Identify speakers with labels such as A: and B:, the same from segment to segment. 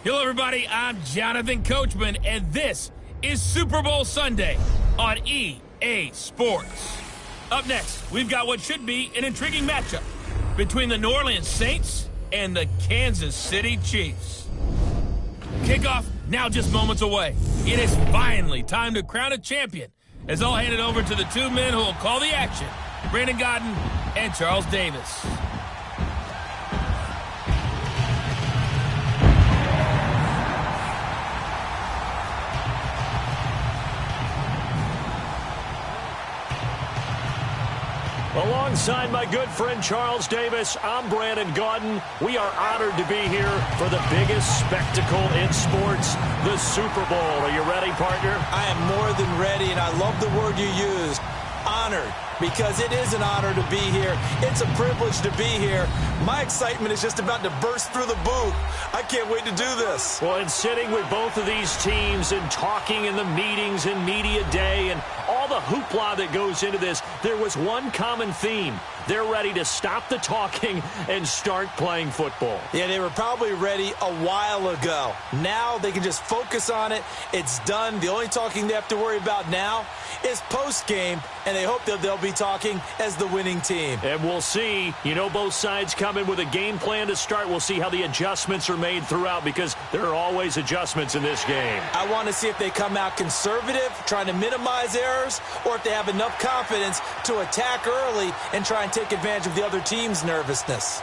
A: Hello, everybody. I'm Jonathan Coachman, and this is Super Bowl Sunday on EA Sports. Up next, we've got what should be an intriguing matchup between the New Orleans Saints and the Kansas City Chiefs. Kickoff now just moments away. It is finally time to crown a champion, as I'll hand it over to the two men who will call the action, Brandon Godden and Charles Davis.
B: Alongside my good friend Charles Davis, I'm Brandon Godden. We are honored to be here for the biggest spectacle in sports, the Super Bowl. Are you ready, partner?
C: I am more than ready, and I love the word you used, honored, because it is an honor to be here. It's a privilege to be here. My excitement is just about to burst through the booth. I can't wait to do this.
B: Well, and sitting with both of these teams and talking in the meetings and media day and all the hoopla that goes into this, there was one common theme. They're ready to stop the talking and start playing football.
C: Yeah, they were probably ready a while ago. Now they can just focus on it. It's done. The only talking they have to worry about now is post-game, and they hope that they'll be talking as the winning team.
B: And we'll see. You know, both sides come in with a game plan to start. We'll see how the adjustments are made throughout, because there are always adjustments in this game.
C: I want to see if they come out conservative, trying to minimize errors, or if they have enough confidence to attack early and try and take advantage of the other team's nervousness.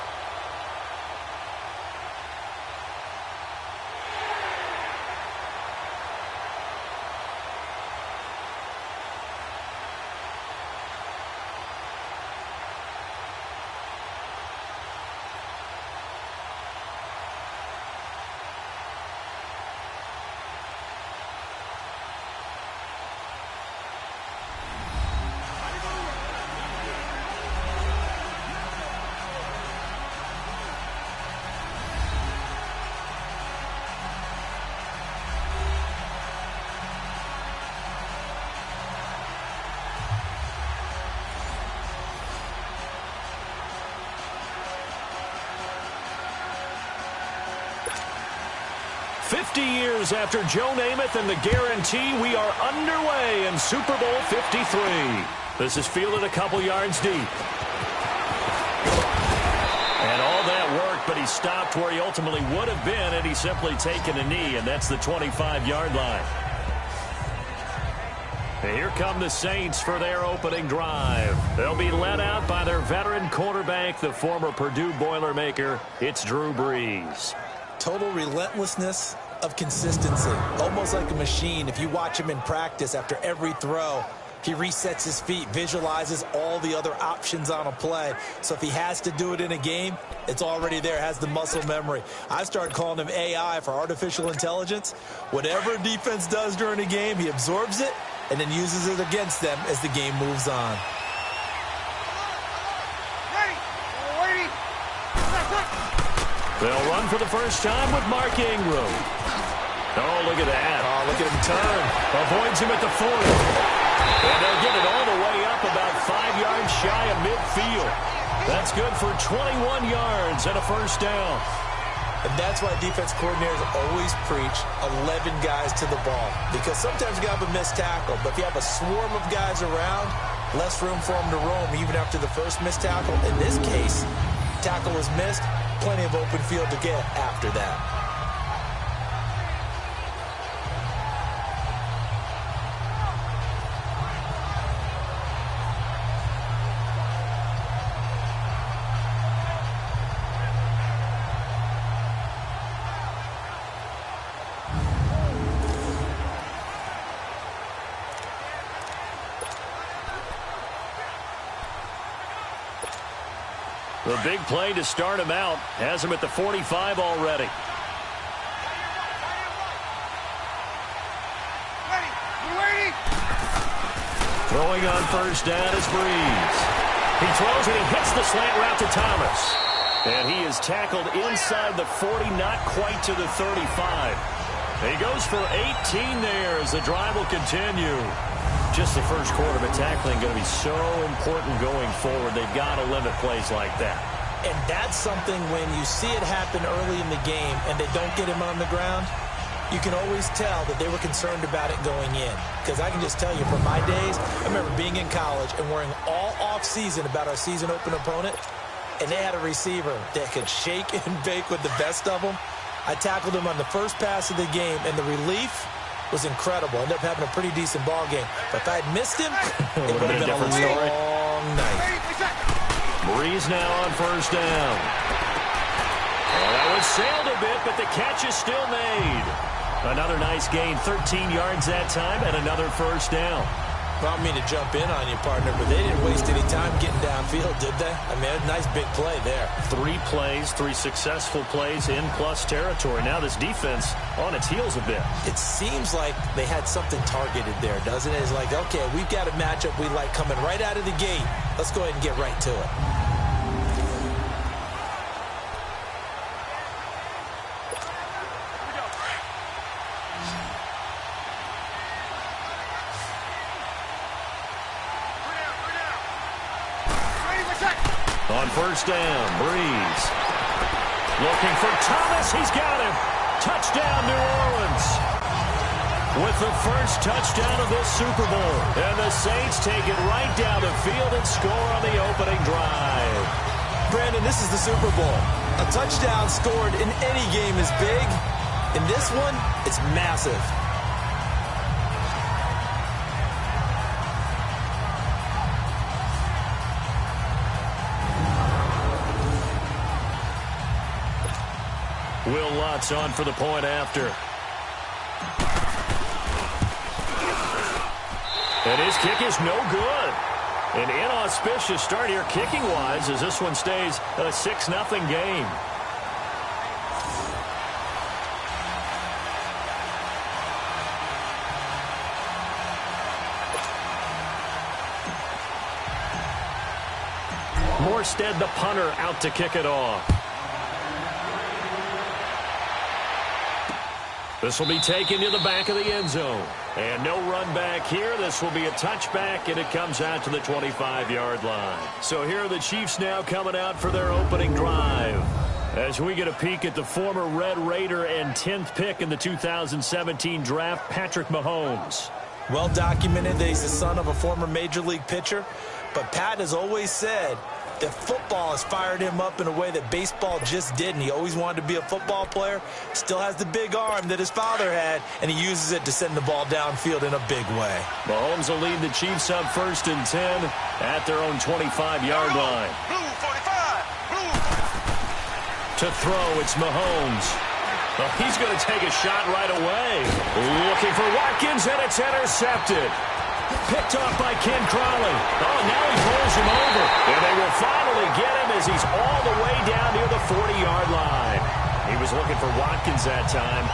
B: Years after Joe Namath and the guarantee, we are underway in Super Bowl 53. This is fielded a couple yards deep. And all that worked, but he stopped where he ultimately would have been had he simply taken a knee, and that's the 25-yard line. And here come the Saints for their opening drive. They'll be led out by their veteran quarterback, the former Purdue Boilermaker. It's Drew Brees.
C: Total relentlessness of consistency, almost like a machine. If you watch him in practice, after every throw, he resets his feet, visualizes all the other options on a play. So if he has to do it in a game, it's already there, has the muscle memory. I started calling him AI for artificial intelligence. Whatever a defense does during a game, he absorbs it and then uses it against them as the game moves on.
B: They'll run for the first time with Mark Ingram. Oh, look at that.
C: Oh, look at him turn.
B: Avoids him at the 40. And they'll get it all the way up about 5 yards shy of midfield. That's good for 21 yards and a first down.
C: And that's why defense coordinators always preach 11 guys to the ball. Because sometimes you have a missed tackle, but if you have a swarm of guys around, less room for them to roam even after the first missed tackle. In this case, tackle was missed. Plenty of open field to get after that.
B: The big play to start him out has him at the 45 already. Throwing on first down is Brees. He throws and he hits the slant route to Thomas. And he is tackled inside the 40, not quite to the 35. He goes for 18 there as the drive will continue. Just the first quarter, but tackling going to be so important going forward. They've got to limit plays like that.
C: And that's something when you see it happen early in the game and they don't get him on the ground, you can always tell that they were concerned about it going in. Because I can just tell you from my days, I remember being in college and worrying all off-season about our season open opponent, and they had a receiver that could shake and bake with the best of them. I tackled him on the first pass of the game, and the relief was incredible. Ended up having a pretty decent ball game. But if I had missed him, it would have been a long night.
B: Breeze now on first down. Well, that one sailed a bit, but the catch is still made. Another nice gain, 13 yards that time, and another first down.
C: Well, I don't mean to jump in on you, partner, but they didn't waste any time getting downfield, did they? I mean, a nice big play there.
B: 3 plays, 3 successful plays in plus territory. Now this defense on its heels a bit.
C: It seems like they had something targeted there, doesn't it? It's like, okay, we've got a matchup we like coming right out of the gate. Let's go ahead and get right to it.
B: On first down, Breeze. Looking for Thomas. He's got him. Touchdown, New Orleans. With the first touchdown of this Super Bowl. And the Saints take it right down the field and score on the opening drive.
C: Brandon, this is the Super Bowl. A touchdown scored in any game is big. In this one, it's massive.
B: Will Lutz on for the point after. And his kick is no good. An inauspicious start here kicking-wise as this one stays a 6-0 game. Morstead, the punter, out to kick it off. This will be taken to the back of the end zone. And no run back here. This will be a touchback, and it comes out to the 25-yard line. So here are the Chiefs now coming out for their opening drive. As we get a peek at the former Red Raider and 10th pick in the 2017 draft, Patrick Mahomes.
C: Well documented that he's the son of a former Major League pitcher. But Pat has always said that football has fired him up in a way that baseball just didn't. He always wanted to be a football player, still has the big arm that his father had, and he uses it to send the ball downfield in a big way.
B: Mahomes will lead the Chiefs up 1st and 10 at their own 25-yard line. To throw, it's Mahomes. Well, he's going to take a shot right away. Looking for Watkins, and it's intercepted. Picked off by Ken Crawley. Oh, now he pulls him over. And they will finally get him as he's all the way down near the 40-yard line. He was looking for Watkins that time.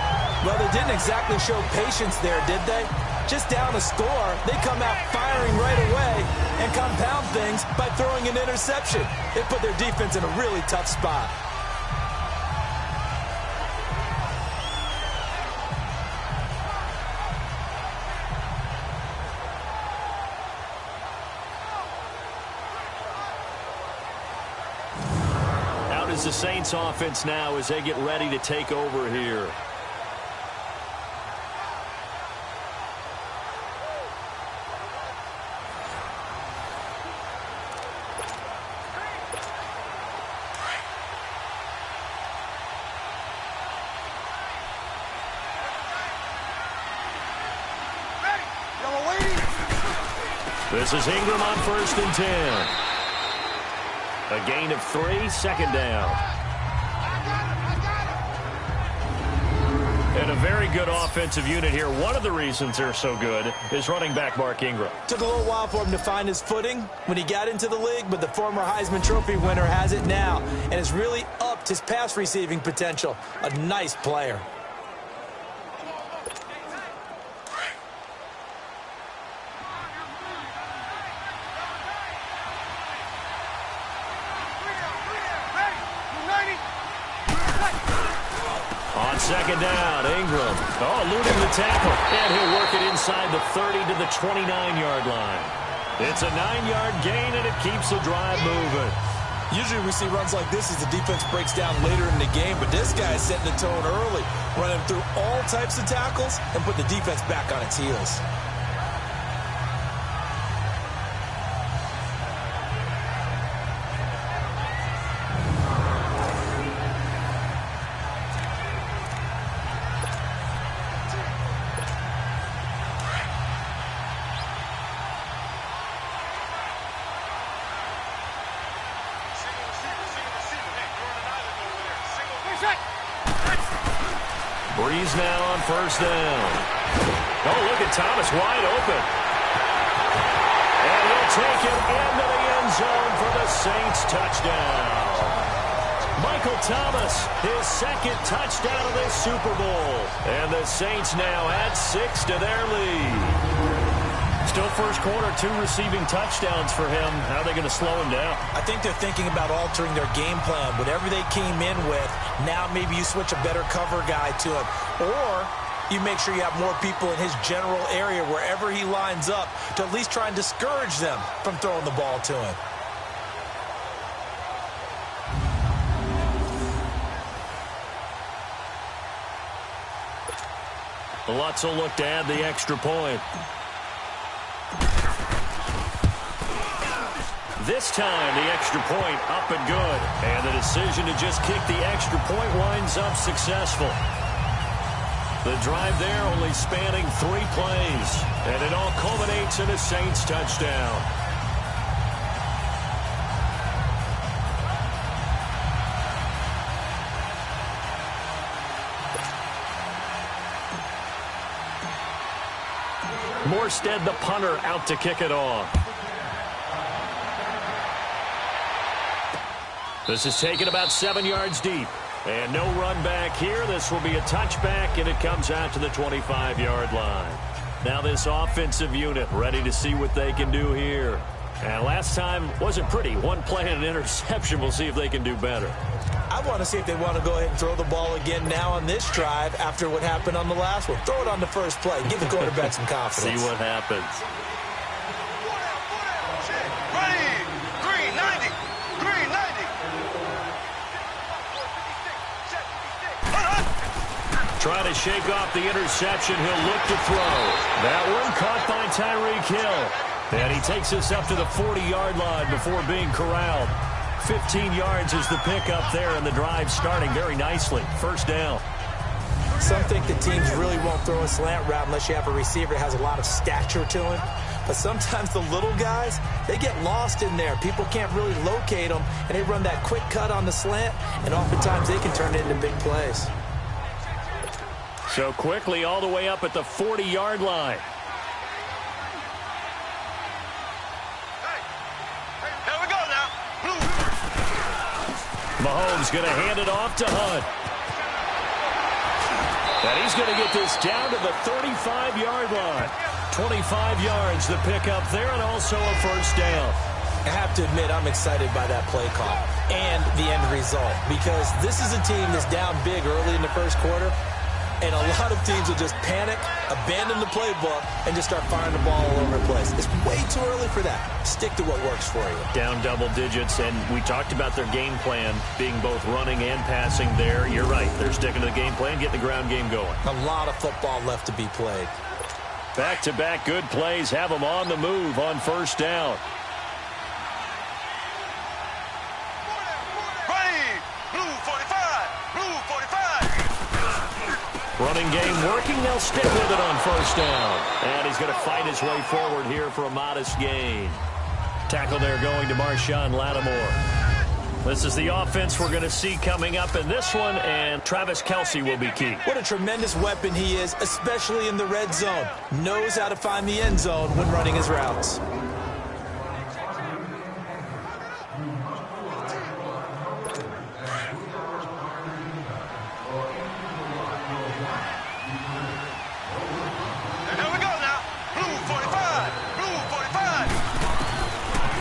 C: Well, they didn't exactly show patience there, did they? Just down a score, they come out firing right away and compound things by throwing an interception. They put their defense in a really tough spot.
B: The Saints offense now as they get ready to take over here. This is Ingram on 1st and 10. A gain of 3, 2nd down. And a very good offensive unit here. One of the reasons they're so good is running back Mark Ingram.
C: Took a little while for him to find his footing when he got into the league, but the former Heisman Trophy winner has it now and has really upped his pass receiving potential. A nice player.
B: On 2nd down, Ingram. Oh, eluding the tackle. And he'll work it inside the 30 to the 29-yard line. It's a 9-yard gain, and it keeps the drive moving.
C: Usually we see runs like this as the defense breaks down later in the game, but this guy is setting the tone early, running through all types of tackles and putting the defense back on its heels.
B: Breeze now on first down. Oh, look at Thomas wide open. And he'll take it into the end zone for the Saints touchdown. Michael Thomas, his second touchdown of this Super Bowl. And the Saints now add 6 to their lead. Still first quarter, 2 receiving touchdowns for him. How are they going to slow him down?
C: I think they're thinking about altering their game plan. Whatever they came in with, now maybe you switch a better cover guy to him. Or you make sure you have more people in his general area wherever he lines up to at least try and discourage them from throwing the ball to him.
B: Lutz will look to add the extra point. This time, the extra point up and good. And the decision to just kick the extra point winds up successful. The drive there only spanning 3 plays. And it all culminates in a Saints touchdown. Morstead, the punter, out to kick it off. This is taken about 7 yards deep. And no run back here. This will be a touchback, and it comes out to the 25-yard line. Now this offensive unit ready to see what they can do here. And last time wasn't pretty. 1 play and an interception. We'll see if they can do better.
C: I want to see if they want to go ahead and throw the ball again now on this drive after what happened on the last one. Throw it on the first play. Give the quarterback some confidence.
B: See what happens.
D: Ready, green 90, green 90.
B: Trying to shake off the interception. He'll look to throw. That one caught by Tyreek Hill. And he takes us up to the 40-yard line before being corralled. 15 yards is the pickup there, and the drive starting very nicely. First down.
C: Some think the teams really won't throw a slant route unless you have a receiver that has a lot of stature to him. But sometimes the little guys, they get lost in there. People can't really locate them, and they run that quick cut on the slant, and oftentimes they can turn it into big plays.
B: So quickly all the way up at the 40-yard line. Mahomes going to hand it off to Hunt. And he's going to get this down to the 35-yard line. 25 yards the pickup there, and also a first down.
C: I have to admit, I'm excited by that play call and the end result, because this is a team that's down big early in the first quarter, and a lot of teams will just panic, abandon the playbook, and just start firing the ball all over the place. It's way too early for that. Stick to what works for you.
B: Down double digits, and we talked about their game plan being both running and passing there. You're right. They're sticking to the game plan, getting the ground game going.
C: A lot of football left to be played.
B: Back-to-back good plays have them on the move on first down. Running game working. They'll stick with it on first down. And he's going to fight his way forward here for a modest gain. Tackle there going to Marshawn Lattimore. This is the offense we're going to see coming up in this one, and Travis Kelce will be key.
C: What a tremendous weapon he is, especially in the red zone. Knows how to find the end zone when running his routes.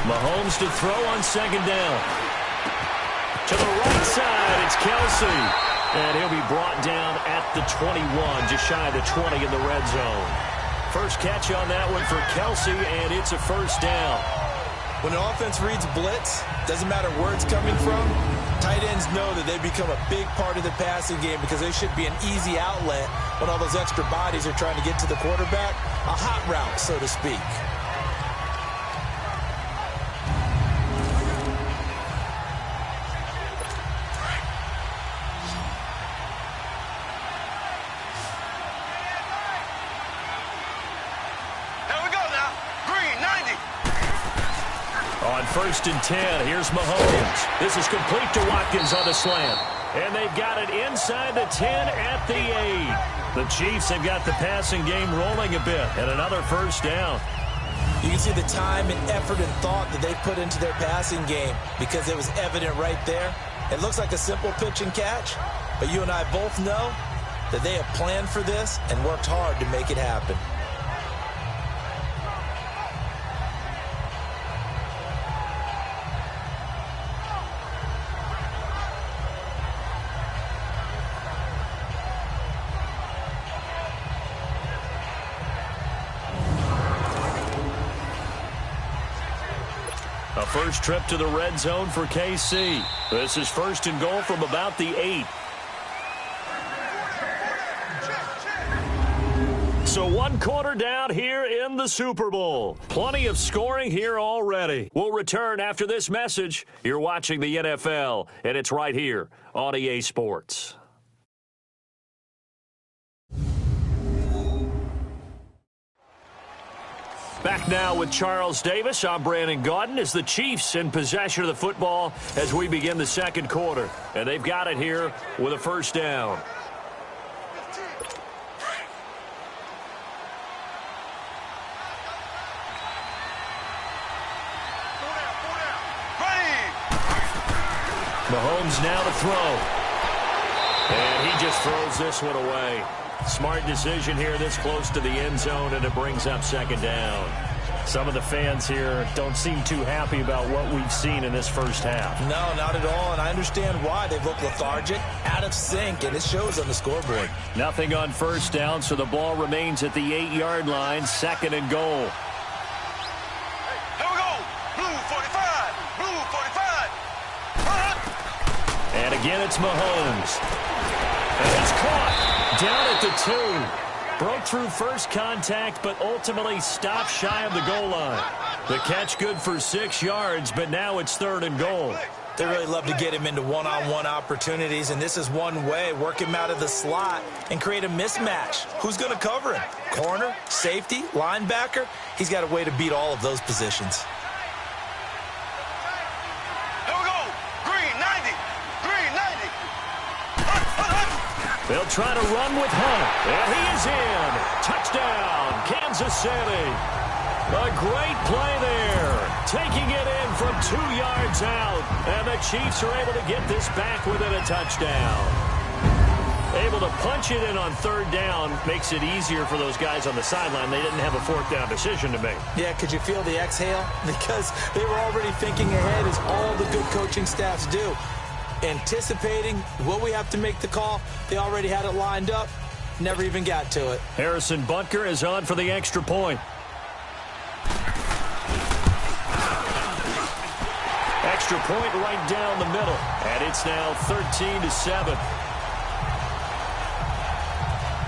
B: Mahomes to throw on second down. To the right side, it's Kelce. And he'll be brought down at the 21, just shy of the 20 in the red zone. First catch on that one for Kelce, and it's a first down.
C: When an offense reads blitz, doesn't matter where it's coming from, tight ends know that they become a big part of the passing game because they should be an easy outlet when all those extra bodies are trying to get to the quarterback. A hot route, so to speak.
B: On 1st and 10, here's Mahomes. This is complete to Watkins on the slant. And they've got it inside the 10 at the 8. The Chiefs have got the passing game rolling a bit. And another first down.
C: You can see the time and effort and thought that they put into their passing game because it was evident right there. It looks like a simple pitch and catch, but you and I both know that they have planned for this and worked hard to make it happen.
B: A first trip to the red zone for KC. This is 1st and goal from about the 8. So 1 quarter down here in the Super Bowl. Plenty of scoring here already. We'll return after this message. You're watching the NFL, and it's right here on EA Sports. Back now with Charles Davis. I'm Brandon Gaudin as the Chiefs in possession of the football as we begin the second quarter. And they've got it here with a first down. Mahomes now to throw. And he just throws this one away. Smart decision here this close to the end zone, and it brings up 2nd down. Some of the fans here don't seem too happy about what we've seen in this first half.
C: No, not at all, and I understand why. They've looked lethargic, out of sync, and it shows on the scoreboard.
B: Nothing on first down, so the ball remains at the 8-yard line, 2nd and goal.
D: Here we go. Blue 45. Blue 45.
B: And again, it's Mahomes. And he's caught. Down at the 2. Broke through first contact, but ultimately stopped shy of the goal line. The catch good for 6 yards, but now it's 3rd and goal.
C: They really love to get him into one-on-one opportunities, and this is one way. Work him out of the slot and create a mismatch. Who's going to cover him? Corner, safety, linebacker? He's got a way to beat all of those positions.
D: Here we go. Green 90. Green 90.
B: They'll try to run with Hunt, and he is in. Touchdown, Kansas City. A great play there, taking it in from 2 yards out, and the Chiefs are able to get this back within a touchdown. Able to punch it in on 3rd down makes it easier for those guys on the sideline. They didn't have a 4th down decision to make.
C: Yeah, could you feel the exhale? Because they were already thinking ahead, as all the good coaching staffs do. Anticipating what we have to make the call. They already had it lined up. Never even got to it.
B: Harrison Butker is on for the extra point. Extra point right down the middle. And it's now 13-7.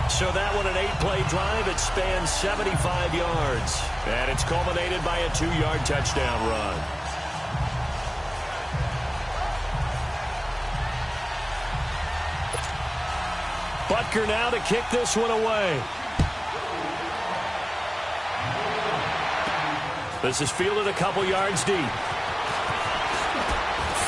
B: So that one, an 8-play drive. It spans 75 yards. And it's culminated by a 2-yard touchdown run. Butker now to kick this one away. This is fielded a couple yards deep.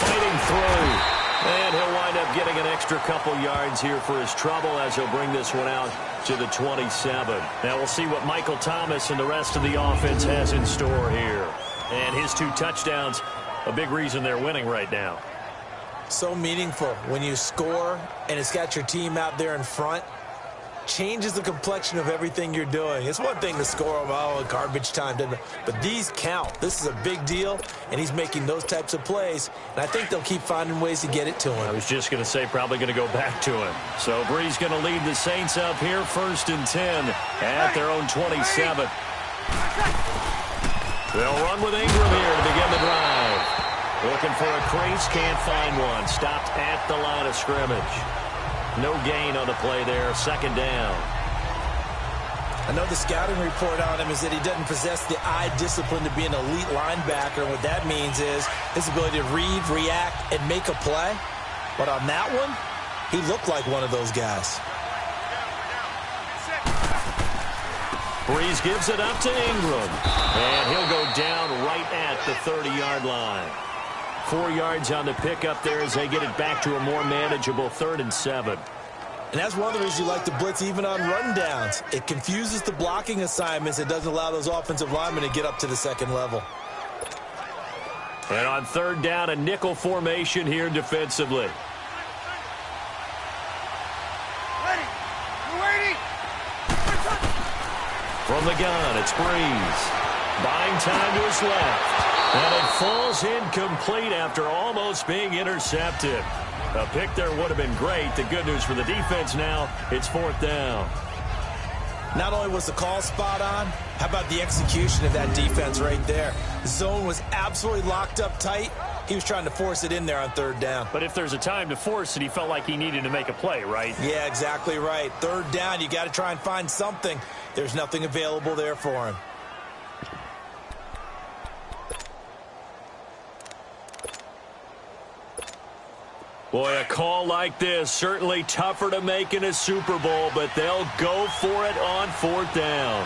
B: Fighting through. And he'll wind up getting an extra couple yards here for his trouble as he'll bring this one out to the 27. Now we'll see what Michael Thomas and the rest of the offense has in store here. And his 2 touchdowns, a big reason they're winning right now.
C: So meaningful when you score and it's got your team out there in front. Changes the complexion of everything you're doing. It's one thing to score, oh, garbage time, but these count. This is a big deal, and he's making those types of plays, and I think they'll keep finding ways to get it to him.
B: I was just going to say probably going to go back to him. So Bree's going to lead the Saints up here, 1st and 10 at their own 27. They'll run with Ingram here to begin the drive. Looking for a crease, can't find one. Stopped at the line of scrimmage. No gain on the play there, second down.
C: I know the scouting report on him is that he doesn't possess the eye discipline to be an elite linebacker. And what that means is his ability to read, react, and make a play. But on that one, he looked like one of those guys.
B: Breeze gives it up to Ingram. And he'll go down right at the 30-yard line. 4 yards on the pickup there as they get it back to a more manageable 3rd and 7.
C: And that's one of the reasons you like to blitz even on rundowns. It confuses the blocking assignments. It doesn't allow those offensive linemen to get up to the second level.
B: And on 3rd down, a nickel formation here defensively. From the gun, it's Breeze. Buying time to his left. And it falls incomplete after almost being intercepted. A pick there would have been great. The good news for the defense now, it's 4th down.
C: Not only was the call spot on, how about the execution of that defense right there? The zone was absolutely locked up tight. He was trying to force it in there on 3rd down.
B: But if there's a time to force it, he felt like he needed to make a play, right?
C: Yeah, exactly right. 3rd down, you got to try and find something. There's nothing available there for him.
B: Boy, a call like this, certainly tougher to make in a Super Bowl, but they'll go for it on 4th down.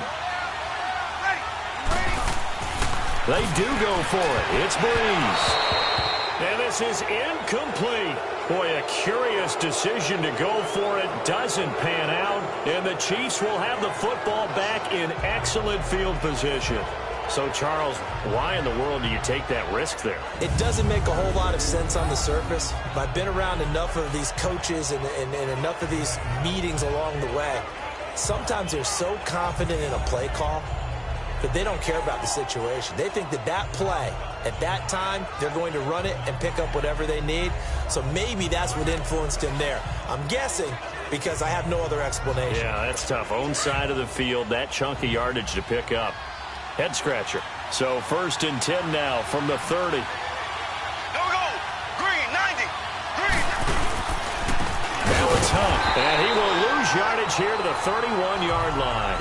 B: They do go for it. It's Breeze. And this is incomplete. Boy, a curious decision to go for it. Doesn't pan out. And the Chiefs will have the football back in excellent field position. So, Charles, why in the world do you take that risk there?
C: It doesn't make a whole lot of sense on the surface. I've been around enough of these coaches and enough of these meetings along the way. Sometimes they're so confident in a play call that they don't care about the situation. They think that that play, at that time, they're going to run it and pick up whatever they need. So maybe that's what influenced him there. I'm guessing because I have no other explanation.
B: Yeah, that's tough. Own side of the field, that chunk of yardage to pick up. Head scratcher. So 1st and 10 now from the 30.
D: There we go. Green, 90. Green.
B: Now it's Hunt. And he will lose yardage here to the 31-yard line.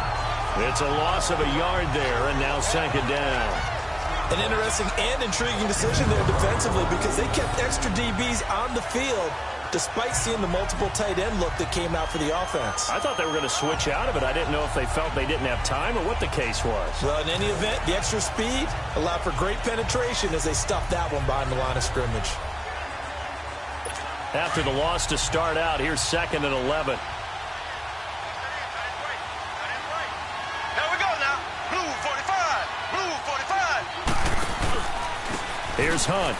B: It's a loss of a yard there, and now 2nd down.
C: An interesting and intriguing decision there defensively because they kept extra DBs on the field despite seeing the multiple tight end look that came out for the offense.
B: I thought they were going to switch out of it. I didn't know if they felt they didn't have time or what the case was.
C: Well, in any event, the extra speed allowed for great penetration as they stuffed that one behind the line of scrimmage.
B: After the loss to start out, here's 2nd and 11.
D: There we go now. Blue 45. Blue 45.
B: Here's Hunt.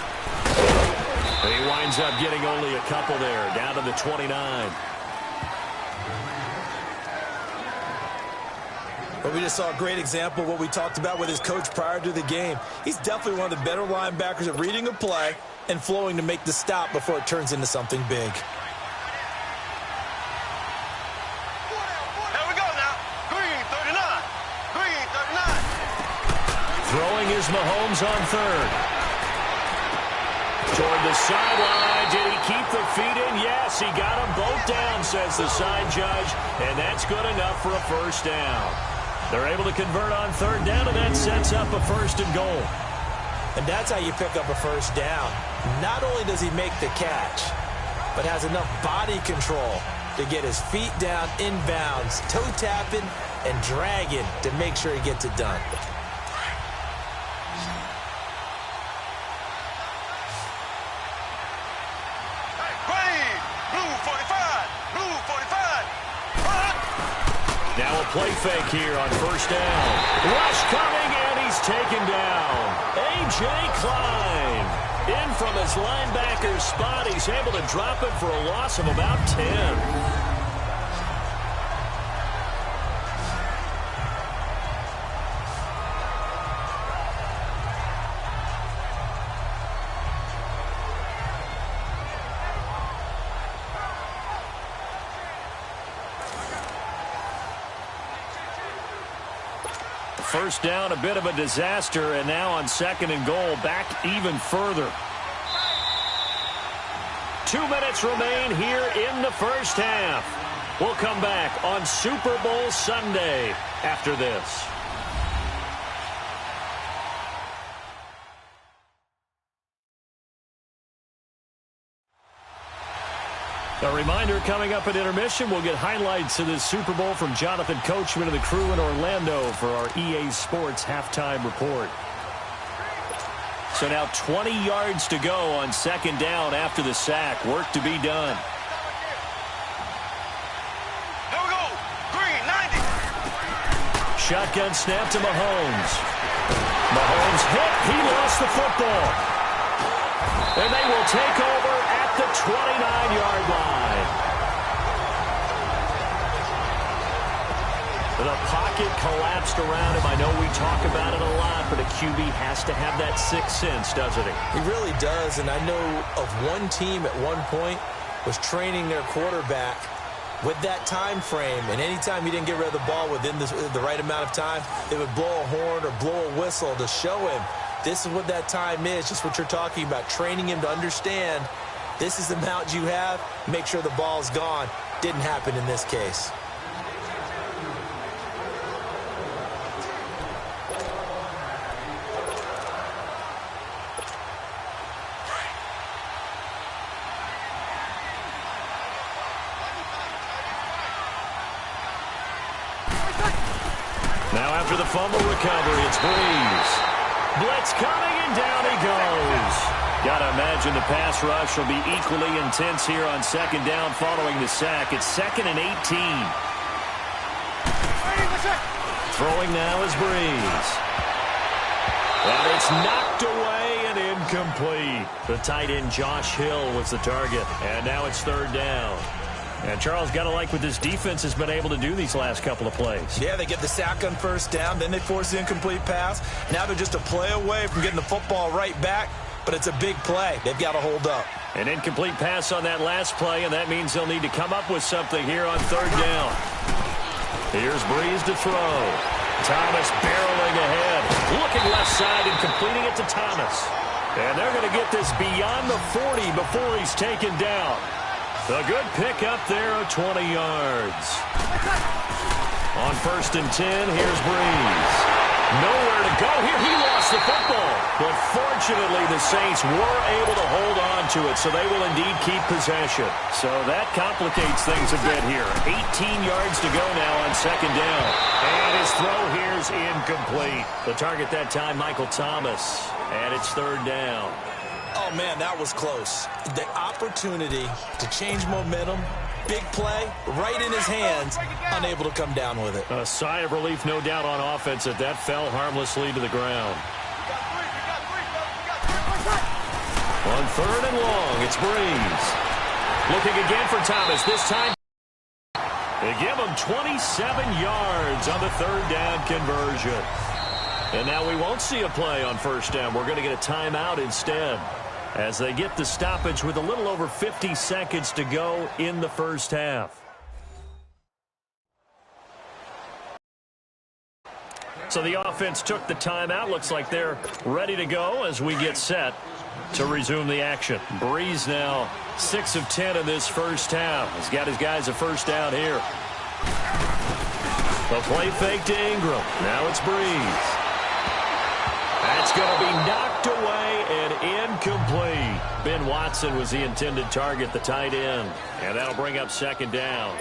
B: And he winds up getting only a couple there, down to the 29.
C: But we just saw a great example of what we talked about with his coach prior to the game. He's definitely one of the better linebackers at reading a play and flowing to make the stop before it turns into something big.
D: There we go now. Green 39. Green 39.
B: Throwing is Mahomes on 3rd. Toward the sideline. Did he keep the feet in? Yes, he got them both down, says the side judge. And that's good enough for a 1st down. They're able to convert on 3rd down, and that sets up a 1st and goal.
C: And that's how you pick up a 1st down. Not only does he make the catch, but has enough body control to get his feet down inbounds, toe tapping and dragging to make sure he gets it done.
B: Now a play fake here on 1st down. Rush coming, and he's taken down. A.J. Klein. In from his linebacker's spot. He's able to drop it for a loss of about 10. First down, a bit of a disaster, and now on 2nd and goal, back even further. 2 minutes remain here in the first half. We'll come back on Super Bowl Sunday after this. A reminder, coming up at intermission, we'll get highlights of this Super Bowl from Jonathan Coachman and the crew in Orlando for our EA Sports halftime report. So now 20 yards to go on 2nd down after the sack. Work to be done.
D: Here we go. Green, 90.
B: Shotgun snap to Mahomes. Mahomes hit. He lost the football. And they will take over at the 29-yard line. The pocket collapsed around him. I know we talk about it a lot, but a QB has to have that sixth sense, doesn't he?
C: He really does, and I know of one team at one point was training their quarterback with that time frame, and anytime he didn't get rid of the ball within the right amount of time, they would blow a horn or blow a whistle to show him this is what that time is, just what you're talking about, training him to understand this is the amount you have, make sure the ball's gone. Didn't happen in this case.
B: Now after the fumble recovery, it's Breeze. Blitz coming, and down he goes. Gotta imagine the pass rush will be equally intense here on 2nd down following the sack. It's 2nd and 18. Throwing now is Breeze. And it's knocked away and incomplete. The tight end Josh Hill was the target. And now it's 3rd down. And Charles, got to like what this defense has been able to do these last couple of plays.
C: Yeah, they get the sack on 1st down, then they force the incomplete pass. Now they're just a play away from getting the football right back, but it's a big play. They've got to hold up.
B: An incomplete pass on that last play, and that means they'll need to come up with something here on 3rd down. Here's Breeze to throw. Thomas barreling ahead, looking left side and completing it to Thomas. And they're going to get this beyond the 40 before he's taken down. A good pick up there of 20 yards. On 1st and 10, here's Breeze. Nowhere to go here. He lost the football. But fortunately, the Saints were able to hold on to it, so they will indeed keep possession. So that complicates things a bit here. 18 yards to go now on 2nd down. And his throw here is incomplete. The target that time, Michael Thomas. And it's 3rd down.
C: Oh, man, that was close. The opportunity to change momentum, big play, right in his hands, unable to come down with it.
B: A sigh of relief, no doubt, on offense that fell harmlessly to the ground. On 3rd and long, it's Breeze. Looking again for Thomas. This time, they give him 27 yards on the 3rd down conversion. And now we won't see a play on 1st down. We're going to get a timeout instead, as they get the stoppage with a little over 50 seconds to go in the first half. So the offense took the timeout. Looks like they're ready to go as we get set to resume the action. Breeze now 6 of 10 in this first half. He's got his guys a 1st down here. The play fake to Ingram. Now it's Breeze. That's going to be knocked away and incomplete. Ben Watson was the intended target, the tight end. And that'll bring up 2nd down.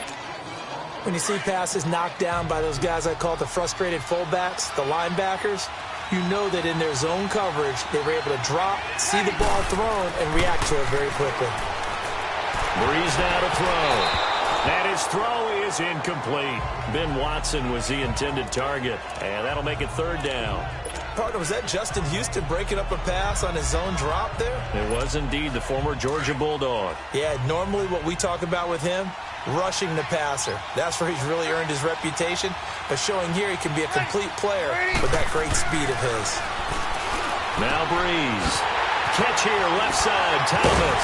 C: When you see passes knocked down by those guys I call the frustrated fullbacks, the linebackers, you know that in their zone coverage, they were able to drop, see the ball thrown, and react to it very quickly.
B: Breeze now to throw. And his throw is incomplete. Ben Watson was the intended target. And that'll make it 3rd down.
C: Partner, was that Justin Houston breaking up a pass on his zone drop there?
B: It was indeed the former Georgia Bulldog.
C: Yeah, normally what we talk about with him, rushing the passer. That's where he's really earned his reputation. But showing here he can be a complete player with that great speed of his.
B: Now Breeze. Catch here, left side, Thomas.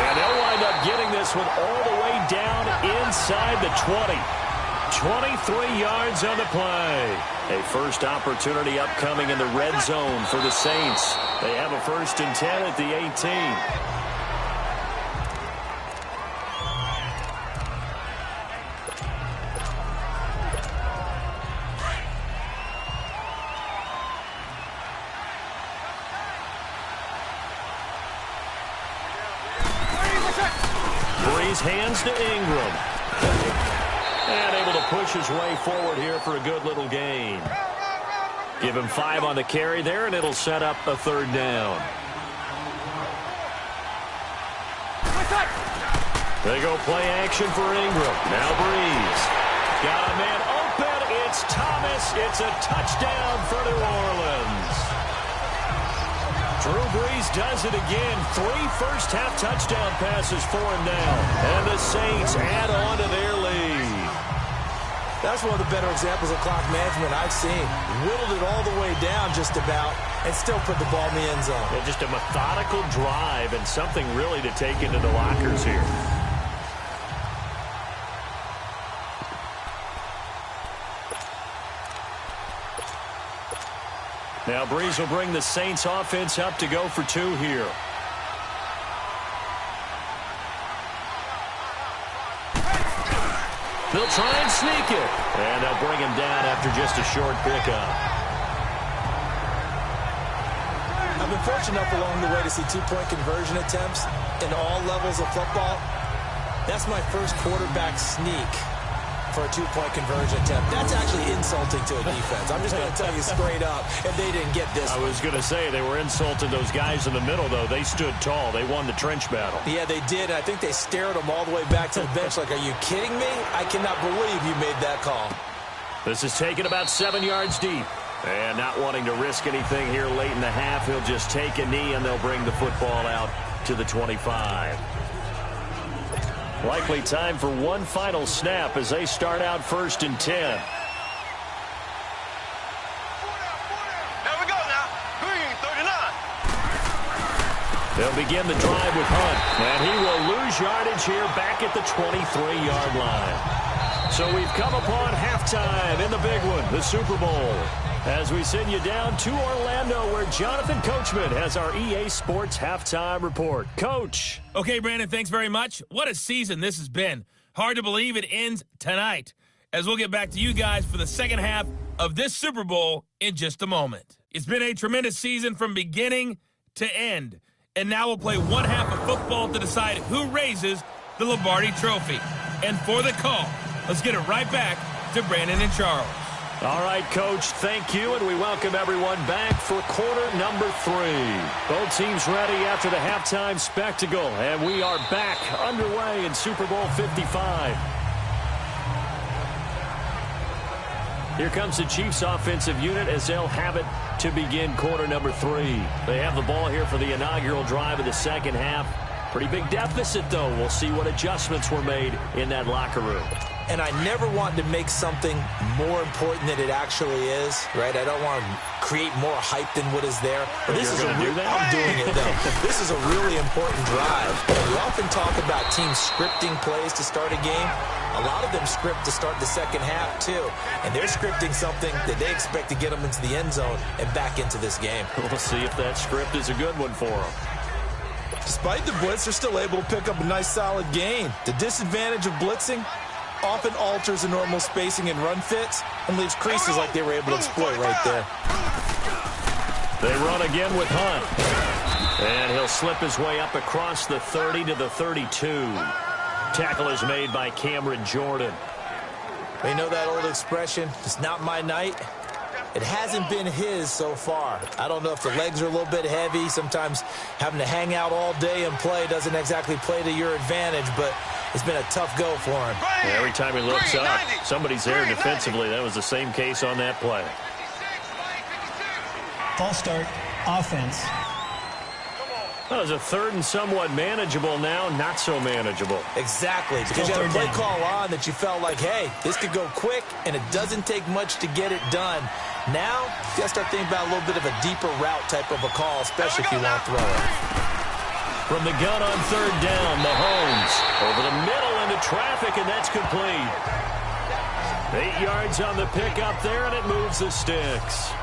B: And they'll wind up getting this one all the way down inside the 20. 23 yards on the play. A first opportunity upcoming in the red zone for the Saints. They have a 1st and 10 at the 18. Hands to Ingram. And able to push his way forward here for a good little gain. Give him 5 on the carry there, and it'll set up a 3rd down. They go play action for Ingram. Now Breeze. Got a man open. It's Thomas. It's a touchdown for New Orleans. Drew Brees does it again. 3 first-half touchdown passes for him now. And the Saints add on to their lead.
C: That's one of the better examples of clock management I've seen. Whittled it all the way down just about and still put the ball in the end zone.
B: Yeah, just a methodical drive and something really to take into the lockers here. Now Breeze will bring the Saints offense up to go for 2 here. They'll try and sneak it. And they'll bring him down after just a short pickup.
C: I've been fortunate enough along the way to see 2-point conversion attempts in all levels of football. That's my first quarterback sneak for a 2-point conversion attempt. That's actually insulting to a defense. I'm just going to tell you straight up, if they didn't get this.
B: I was going to say, they were insulting those guys in the middle, though. They stood tall. They won the trench battle.
C: Yeah, they did. I think they stared them all the way back to the bench like, are you kidding me? I cannot believe you made that call.
B: This is taken about 7 yards deep. And not wanting to risk anything here late in the half, he'll just take a knee, and they'll bring the football out to the 25. Likely time for one final snap as they start out 1st and 10.
D: There we go now. Green, 39.
B: They'll begin the drive with Hunt. And he will lose yardage here back at the 23-yard line. So we've come upon halftime in the big one, the Super Bowl. As we send you down to Orlando, where Jonathan Coachman has our EA Sports Halftime Report. Coach.
A: Okay, Brandon, thanks very much. What a season this has been. Hard to believe it ends tonight, as we'll get back to you guys for the second half of this Super Bowl in just a moment. It's been a tremendous season from beginning to end, and now we'll play one half of football to decide who raises the Lombardi Trophy. And for the call, let's get it right back to Brandon and Charles.
B: All right, Coach, thank you, and we welcome everyone back for quarter number 3. Both teams ready after the halftime spectacle, and we are back underway in Super Bowl 55. Here comes the Chiefs offensive unit as they'll have it to begin quarter number 3. They have the ball here for the inaugural drive of the second half. Pretty big deficit, though. We'll see what adjustments were made in that locker room.
C: And I never want to make something more important than it actually is, right? I don't want to create more hype than what is there. But this is I'm doing it, though. This is a really important drive. We often talk about teams scripting plays to start a game. A lot of them script to start the second half, too. And they're scripting something that they expect to get them into the end zone and back into this game.
B: We'll see if that script is a good one for them.
C: Despite the blitz, they're still able to pick up a nice, solid gain. The disadvantage of blitzing often alters the normal spacing and run fits and leaves creases like they were able to exploit right there.
B: They run again with Hunt. And he'll slip his way up across the 30 to the 32. Tackle is made by Cameron Jordan.
C: You know that old expression, it's not my night? It hasn't been his so far. I don't know if the legs are a little bit heavy. Sometimes having to hang out all day and play doesn't exactly play to your advantage, but it's been a tough go for him.
B: Yeah, every time he looks up, somebody's there defensively. That was the same case on that play.
E: False start, offense.
B: That was a 3rd and somewhat manageable now, not so manageable.
C: Exactly, because you had a play call on that you felt like, hey, this could go quick, and it doesn't take much to get it done. Now, you got to start thinking about a little bit of a deeper route type of a call, especially if you want to throw it.
B: From the gun on 3rd down, Mahomes over the middle into traffic, and that's complete. 8 yards on the pickup there, and it moves the sticks.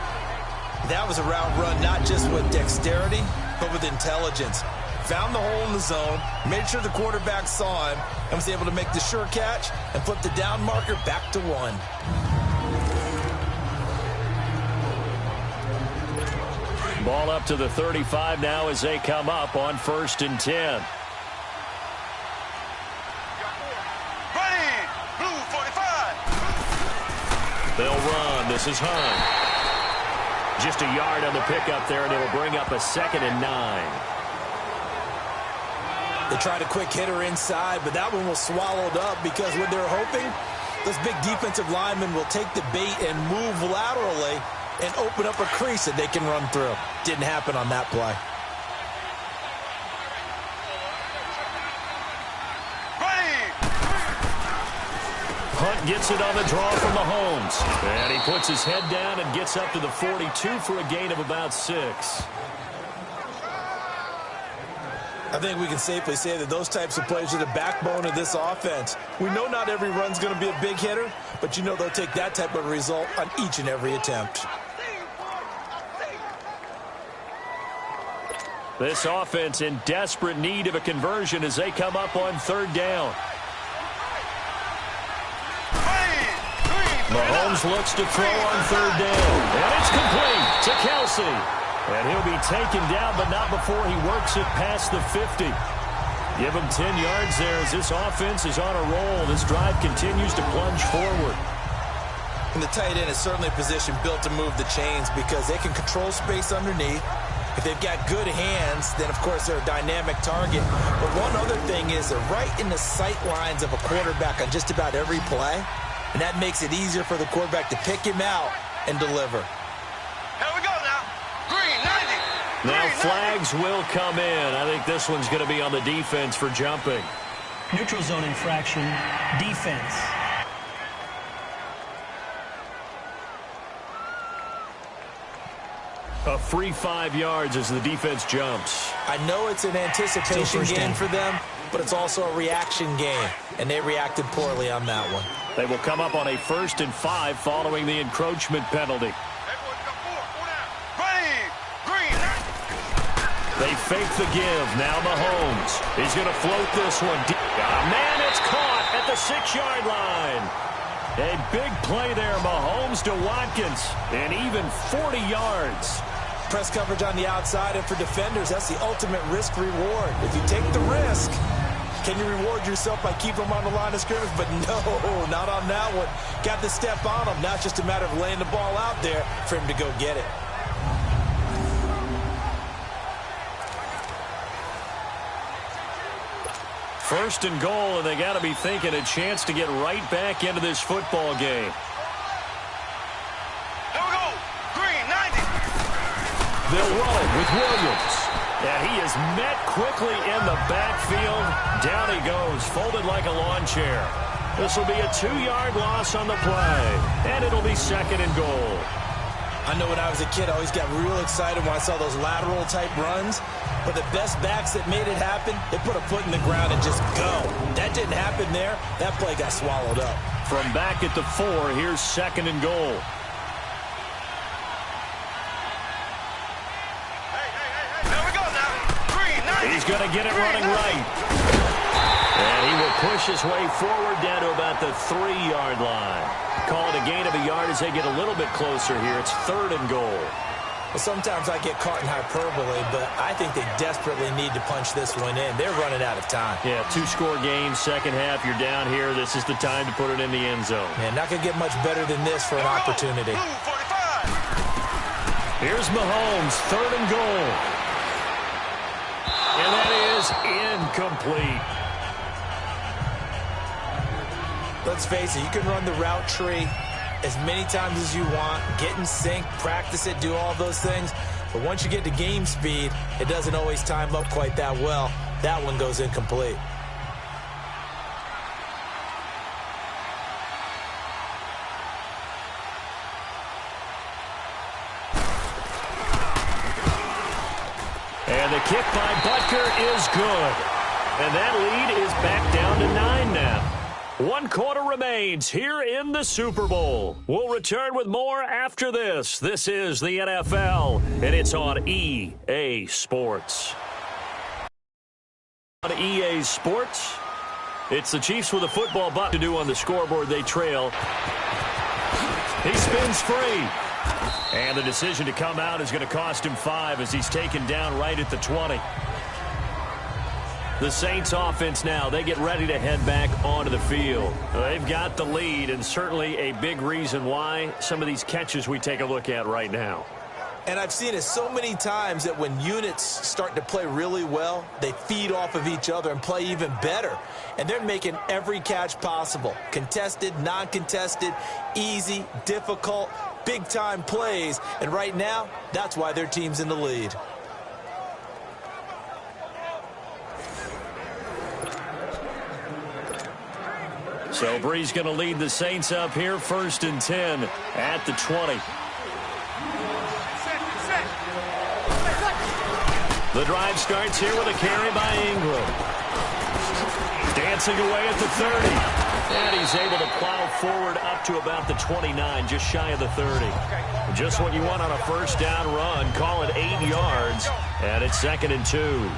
C: That was a route run not just with dexterity, but with intelligence. Found the hole in the zone, made sure the quarterback saw him, and was able to make the sure catch and flip the down marker back to 1.
B: Ball up to the 35 now as they come up on 1st and 10.
D: Ready, blue 45.
B: They'll run. This is Hunt. Just a yard on the pickup there, and it'll bring up a 2nd and 9.
C: They tried a quick hitter inside, but that one was swallowed up because what they're hoping, those big defensive linemen will take the bait and move laterally and open up a crease that they can run through. Didn't happen on that play.
B: Hunt gets it on the draw from Mahomes. And he puts his head down and gets up to the 42 for a gain of about 6.
C: I think we can safely say that those types of plays are the backbone of this offense. We know not every run's going to be a big hitter, but you know they'll take that type of result on each and every attempt.
B: This offense in desperate need of a conversion as they come up on 3rd down. Mahomes looks to throw on 3rd down. And it's complete to Kelsey. And he'll be taken down, but not before he works it past the 50. Give him 10 yards there as this offense is on a roll. This drive continues to plunge forward.
C: And the tight end is certainly a position built to move the chains because they can control space underneath. If they've got good hands, then, of course, they're a dynamic target. But one other thing is they're right in the sight lines of a quarterback on just about every play. And that makes it easier for the quarterback to pick him out and deliver.
D: Here we go now. Green 90.
B: Now
D: Green 90.
B: flags will come in. I think this one's going to be on the defense for jumping.
E: Neutral zone infraction, defense.
B: A free 5 yards as the defense jumps.
C: I know it's an anticipation game for them, but it's also a reaction game, and they reacted poorly on that one.
B: They will come up on a 1st and 5 following the encroachment penalty.
D: Ready, green 90.
B: They fake the give. Now Mahomes. He's going to float this one deep. Man, it's caught at the 6-yard line. A big play there, Mahomes to Watkins, and even 40 yards.
C: Press coverage on the outside, and for defenders, that's the ultimate risk-reward. If you take the risk, can you reward yourself by keeping them on the line of scrimmage? But no, not on that one. Got the step on him. Now it's just a matter of laying the ball out there for him to go get it.
B: First and goal, and they got to be thinking a chance to get right back into this football game.
D: Here we go. Green 90.
B: They'll run it with Williams. And he is met quickly in the backfield. Down he goes, folded like a lawn chair. This will be a 2-yard loss on the play. And it'll be 2nd and goal.
C: I know when I was a kid, I always got real excited when I saw those lateral-type runs. But the best backs that made it happen, they put a foot in the ground and just go. That didn't happen there. That play got swallowed up.
B: From back at the 4, here's 2nd and goal.
D: Here we go now. Green 90.
B: He's going to get it running right. And he will push his way forward down to about the 3-yard line. Called a gain of a yard as they get a little bit closer here. It's 3rd and goal.
C: Well, sometimes I get caught in hyperbole, but I think they desperately need to punch this one in. They're running out of time.
B: Yeah, 2-score game, second half. You're down here. This is the time to put it in the end zone.
C: Man, not going to get much better than this for an opportunity.
D: Blue 45.
B: Here's Mahomes, 3rd and goal. And that is incomplete.
C: Let's face it, you can run the route tree as many times as you want, get in sync, practice it, do all those things. But once you get to game speed, it doesn't always time up quite that well. That one goes incomplete.
B: And the kick by Butker is good. And that lead is back down to 9 now. One quarter remains here in the Super Bowl. We'll return with more after this. This is the NFL, and it's on EA Sports. On EA Sports, it's the Chiefs with a football button to do on the scoreboard. They trail. He spins free. And the decision to come out is going to cost him 5 as he's taken down right at the 20. The Saints offense now, they get ready to head back onto the field. They've got the lead, and certainly a big reason why some of these catches we take a look at right now.
C: And I've seen it so many times that when units start to play really well, they feed off of each other and play even better. And they're making every catch possible. Contested, non-contested, easy, difficult, big-time plays. And right now, that's why their team's in the lead.
B: So Bree's going to lead the Saints up here, 1st and 10 at the 20. The drive starts here with a carry by Ingram. Dancing away at the 30. And he's able to plow forward up to about the 29, just shy of the 30. Just what you want on a first down run. Call it 8 yards, and it's 2nd and 2.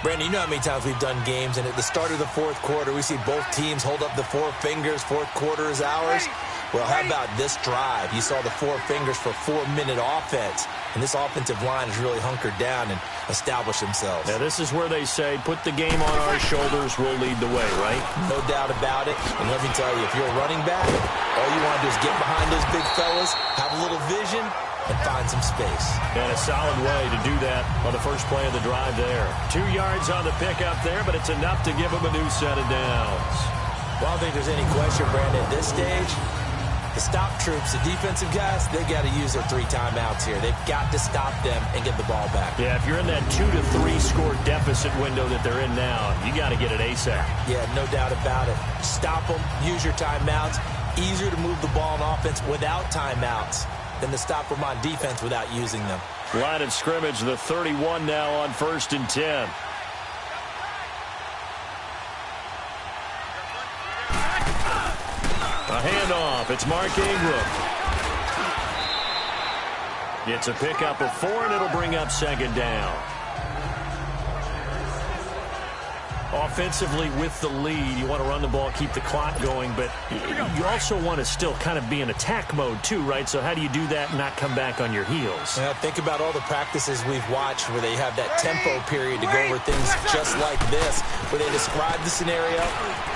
C: Brandon, you know how many times we've done games, and at the start of the fourth quarter, we see both teams hold up the 4 fingers, fourth quarter is ours. Well, how about this drive? You saw the 4 fingers for 4-minute offense, and this offensive line has really hunkered down and established themselves.
B: Now, this is where they say, put the game on our shoulders, we'll lead the way, right?
C: No doubt about it. And let me tell you, if you're a running back, all you want to do is get behind those big fellas, have a little vision, and find some space.
B: And a solid way to do that on the first play of the drive there. 2 yards on the pickup there, but it's enough to give them a new set of downs.
C: Well, I don't think there's any question, Brandon, at this stage, the stop troops, the defensive guys, they got to use their 3 timeouts here. They've got to stop them and get the ball back.
B: Yeah, if you're in that 2 to 3 score deficit window that they're in now, you got to get it ASAP.
C: Yeah, no doubt about it. Stop them, use your timeouts. Easier to move the ball on offense without timeouts than to stop them on defense without using them.
B: Line of scrimmage, the 31 now on 1st and 10. A handoff. It's Mark Ingram. It's a pickup of 4, and it'll bring up 2nd down. Offensively with the lead, you want to run the ball, keep the clock going, but you also want to still kind of be in attack mode too, right? So how do you do that and not come back on your heels?
C: Well, think about all the practices we've watched where they have that tempo period to go over things just like this, where they describe the scenario,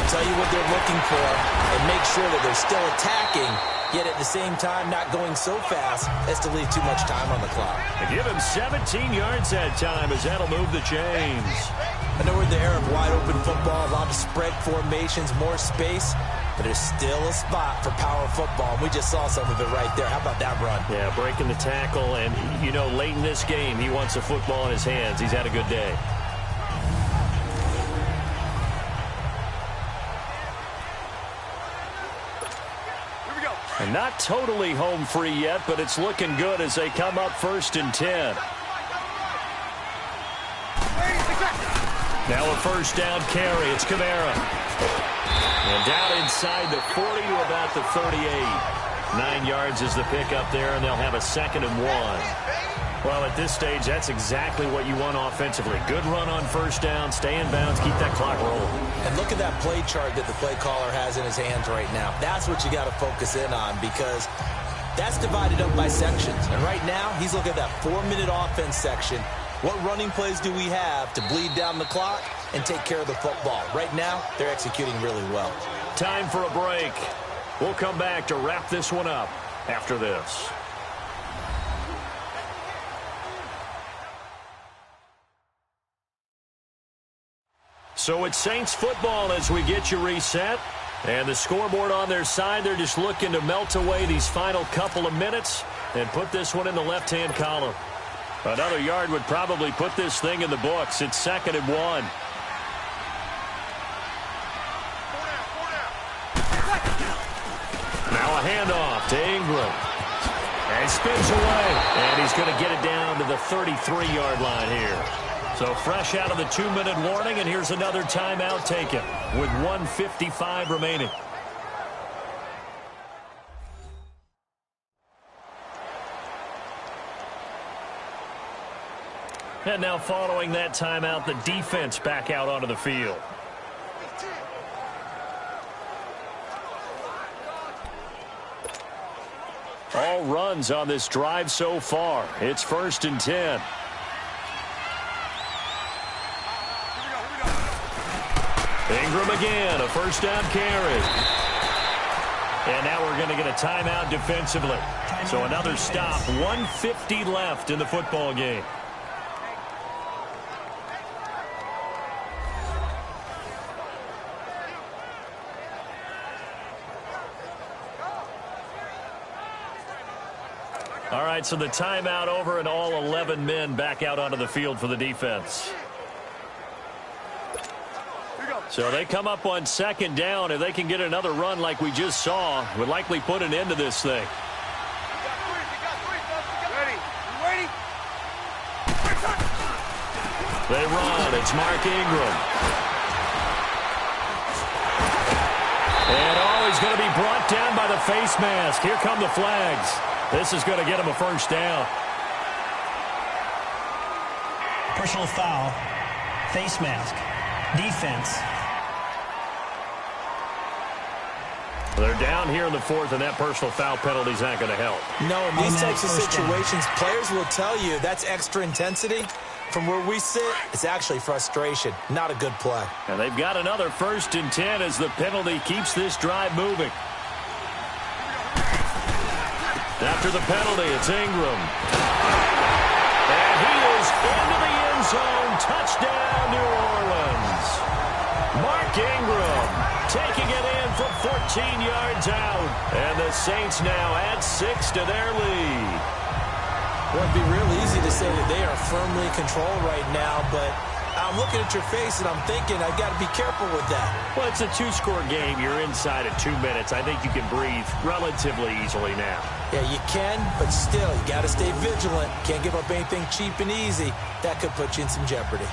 C: tell you what they're looking for, and make sure that they're still attacking, yet at the same time not going so fast as to leave too much time on the clock.
B: And give him 17 yards that time as that'll move the chains.
C: I know we're in the era of wide-open football, a lot of spread formations, more space, but there's still a spot for power football. We just saw some of it right there. How about that run?
B: Yeah, breaking the tackle, and, you know, late in this game, he wants the football in his hands. He's had a good day.
D: Here we go.
B: And not totally home free yet, but it's looking good as they come up 1st and 10. Now a first down carry. It's Kamara. And down inside the 40 to about the 38. 9 yards is the pickup there, and they'll have a 2nd and 1. Well, at this stage, that's exactly what you want offensively. Good run on first down, stay in bounds, keep that clock rolling.
C: And look at that play chart that the play caller has in his hands right now. That's what you got to focus in on, because that's divided up by sections. And right now, he's looking at that 4-minute offense section. What running plays do we have to bleed down the clock and take care of the football? Right now, they're executing really well.
B: Time for a break. We'll come back to wrap this one up after this. So it's Saints football as we get you reset. And the scoreboard on their side, they're just looking to melt away these final couple of minutes and put this one in the left-hand column. Another yard would probably put this thing in the books. It's 2nd and 1. Now a handoff to Ingram. As spins away. And he's going to get it down to the 33-yard line here. So fresh out of the 2-minute warning, and here's another timeout taken with 1:55 remaining. And now following that timeout, the defense back out onto the field. All runs on this drive so far. It's 1st and 10. Ingram again, a first down carry. And now we're going to get a timeout defensively. So another stop, 1:50 left in the football game. All right, so the timeout over and all 11 men back out onto the field for the defense. So they come up on 2nd down. If they can get another run like we just saw, would likely put an end to this thing. They run. It's Mark Ingram. And he's going to be brought down by the face mask. Here come the flags. This is going to get him a first down.
E: Personal foul. Face mask. Defense.
B: They're down here in the 4th, and that personal foul penalty is not going to help.
C: No, in these types of situations, players will tell you that's extra intensity. From where we sit, it's actually frustration. Not a good play.
B: And they've got another 1st and 10 as the penalty keeps this drive moving. After the penalty, it's Ingram. And he is into the end zone. Touchdown, New Orleans. Mark Ingram taking it in from 14 yards out. And the Saints now add 6 to their lead.
C: Well, it'd be real easy to say that they are firmly in control right now, but I'm looking at your face and I'm thinking I've got to be careful with that.
B: Well, it's a 2-score game. You're inside of 2 minutes. I think you can breathe relatively easily now.
C: Yeah, you can, but still, you got to stay vigilant. Can't give up anything cheap and easy. That could put you in some jeopardy.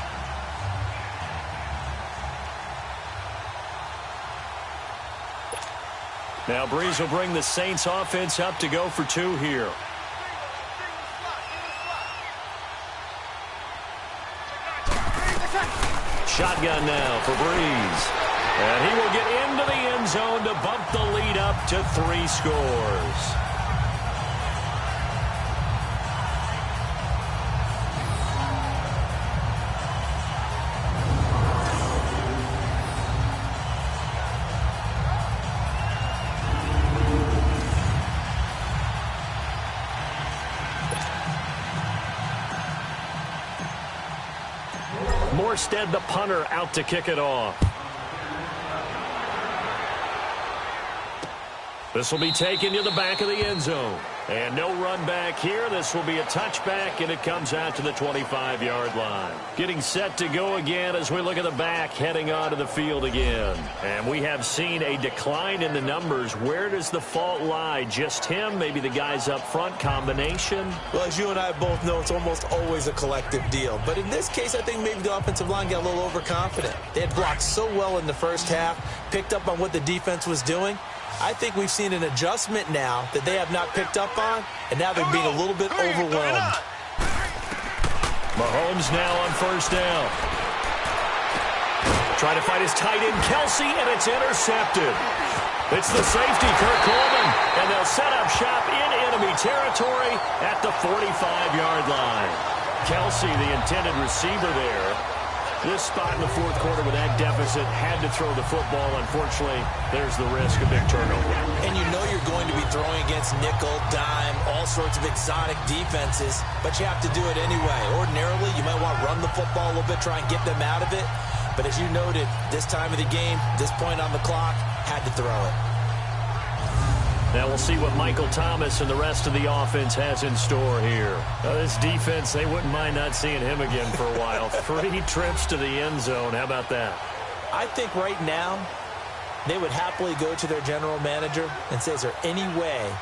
B: Now Breeze will bring the Saints offense up to go for 2 here. Shotgun now for Breeze. And he will get into the end zone to bump the lead up to 3 scores. Morstead, the punter, out to kick it off. This will be taken to the back of the end zone. And no run back here. This will be a touchback, and it comes out to the 25-yard line. Getting set to go again as we look at the back, heading onto the field again. And we have seen a decline in the numbers. Where does the fault lie? Just him? Maybe the guys up front? Combination?
C: Well, as you and I both know, it's almost always a collective deal. But in this case, I think maybe the offensive line got a little overconfident. They had blocked so well in the first half, picked up on what the defense was doing. I think we've seen an adjustment now that they have not picked up on, and now they're being a little bit overwhelmed.
B: Mahomes now on first down. Trying to fight his tight end, Kelsey, and it's intercepted. It's the safety, Kirk Coleman, and they'll set up shop in enemy territory at the 45-yard line. Kelsey, the intended receiver there. This spot in the 4th quarter with that deficit, had to throw the football. Unfortunately, there's the risk of big turnover.
C: And you know you're going to be throwing against nickel, dime, all sorts of exotic defenses, but you have to do it anyway. Ordinarily, you might want to run the football a little bit, try and get them out of it. But as you noted, this time of the game, this point on the clock, had to throw it.
B: Now we'll see what Michael Thomas and the rest of the offense has in store here. Now this defense, they wouldn't mind not seeing him again for a while. 3 trips to the end zone. How about that?
C: I think right now they would happily go to their general manager and say, is there any way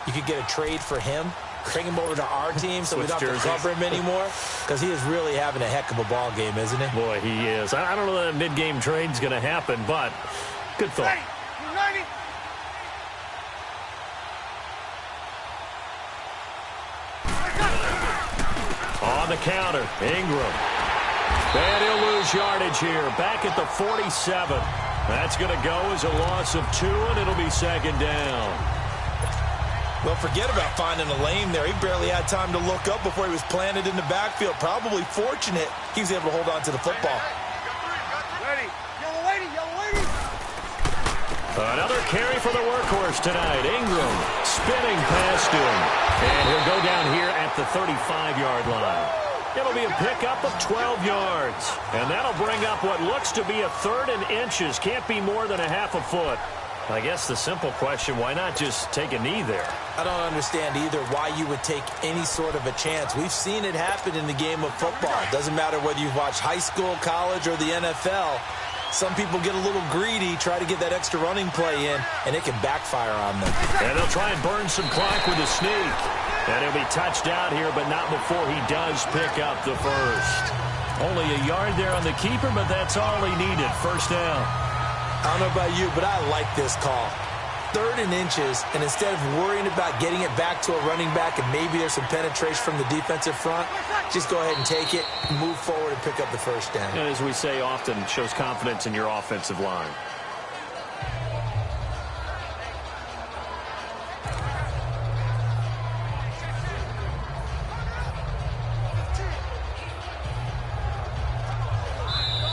C: you could get a trade for him? bring him over to our team so we don't have to cover him anymore? Because he is really having a heck of a ball game, isn't he?
B: Boy, he is. I don't know that a mid-game trade's going to happen, but good thought. On the counter, Ingram. And he'll lose yardage here. Back at the 47. That's going to go as a loss of 2, and it'll be second down.
C: Well, forget about finding a lane there. He barely had time to look up before he was planted in the backfield. Probably fortunate he was able to hold on to the football.
B: Another carry for the workhorse tonight. Ingram spinning past him. And he'll go down here at the 35-yard line. It'll be a pickup of 12 yards. And that'll bring up what looks to be a 3rd and inches. Can't be more than a half a foot. I guess the simple question, why not just take a knee there?
C: I don't understand either why you would take any sort of a chance. We've seen it happen in the game of football. It doesn't matter whether you've watched high school, college, or the NFL. Some people get a little greedy, try to get that extra running play in, and it can backfire on them.
B: And they'll try and burn some clock with a sneak. And he'll be touched down here, but not before he does pick up the first. Only a yard there on the keeper, but that's all he needed. First down.
C: I don't know about you, but I like this call. 3rd and inches, and instead of worrying about getting it back to a running back and maybe there's some penetration from the defensive front, just go ahead and take it, move forward, and pick up the first down.
B: And as we say often, it shows confidence in your offensive line.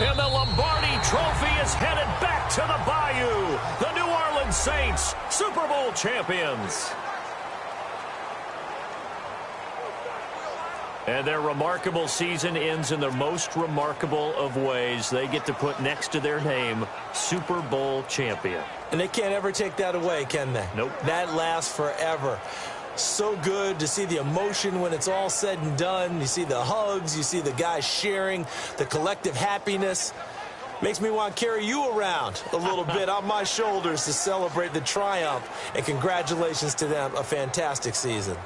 B: And the Lombardi Trophy is headed back to the Bayou. The New Orleans Saints, Super Bowl champions. And their remarkable season ends in the most remarkable of ways. They get to put next to their name, Super Bowl champion.
C: And they can't ever take that away, can they?
B: Nope.
C: That lasts forever. So good to see the emotion when it's all said and done. You see the hugs, you see the guys sharing, the collective happiness. Makes me want to carry you around a little bit on my shoulders to celebrate the triumph. And congratulations to them, a fantastic season.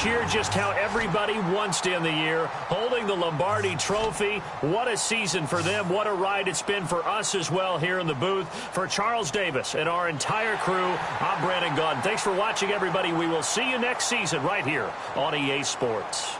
B: Year just how everybody wants to end the year, holding the Lombardi Trophy. What a season for them. What a ride it's been for us as well here in the booth. For Charles Davis and our entire crew, I'm Brandon Gaudin. Thanks for watching, everybody. We will see you next season right here on EA Sports.